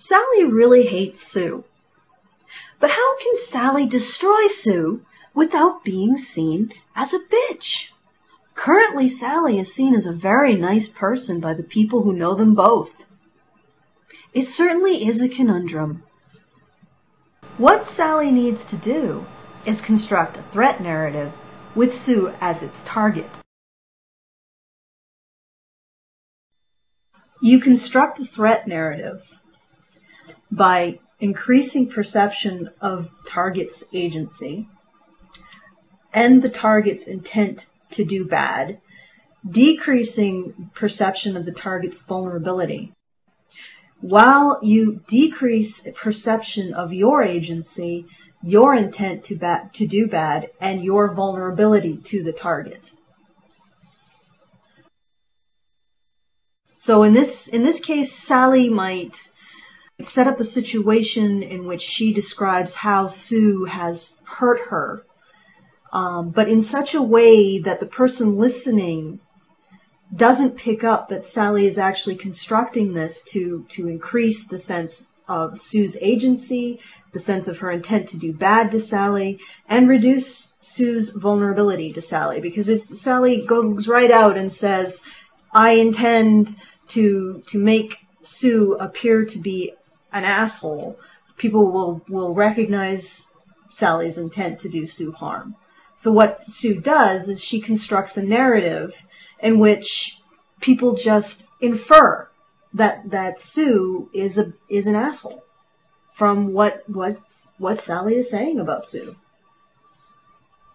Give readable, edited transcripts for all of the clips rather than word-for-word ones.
Sally really hates Sue. But how can Sally destroy Sue without being seen as a bitch? Currently, Sally is seen as a very nice person by the people who know them both. It certainly is a conundrum. What Sally needs to do is construct a threat narrative with Sue as its target. You construct a threat narrative by increasing perception of target's agency and the target's intent to do bad, decreasing perception of the target's vulnerability. While you decrease perception of your agency, your intent to do bad, and your vulnerability to the target. So in this case, Sally might set up a situation in which she describes how Sue has hurt her, but in such a way that the person listening doesn't pick up that Sally is actually constructing this to increase the sense of Sue's agency, the sense of her intent to do bad to Sally, and reduce Sue's vulnerability to Sally. Because if Sally goes right out and says, I intend to make Sue appear to be an asshole, people will recognize Sally's intent to do Sue harm. So what Sue does is she constructs a narrative in which people just infer that Sue is an asshole from what Sally is saying about Sue.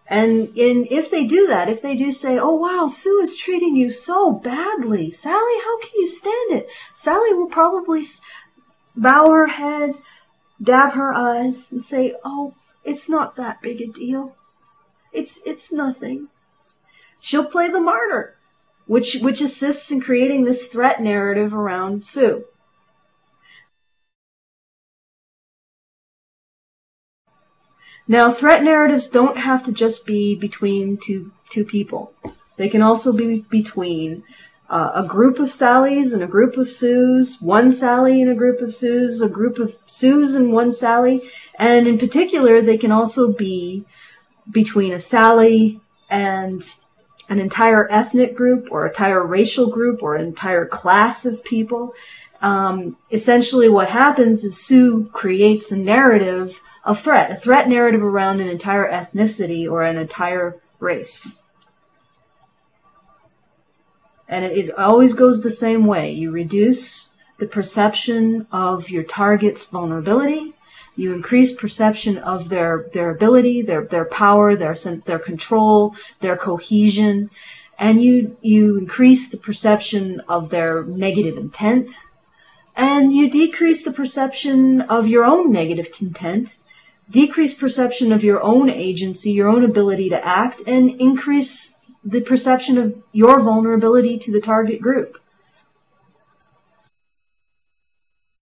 And if they do that, if they do say, oh wow, Sue is treating you so badly, Sally, how can you stand it? Sally will probably bow her head, dab her eyes, and say, oh, it's not that big a deal. It's nothing. She'll play the martyr, which assists in creating this threat narrative around Sue. Now, threat narratives don't have to just be between two people. They can also be between a group of Sallys and a group of Sues, one Sally and a group of Sues, a group of Sues and one Sally, and in particular, they can also be between a Sally and an entire ethnic group or entire racial group or an entire class of people. Essentially what happens is Sue creates a narrative of threat, a threat narrative around an entire ethnicity or an entire race. And it always goes the same way. You reduce the perception of your target's vulnerability. You increase perception of their ability, their power, their control, their cohesion, and you increase the perception of their negative intent, and you decrease the perception of your own negative intent, decrease perception of your own agency, your own ability to act, and increase the perception of your vulnerability to the target group.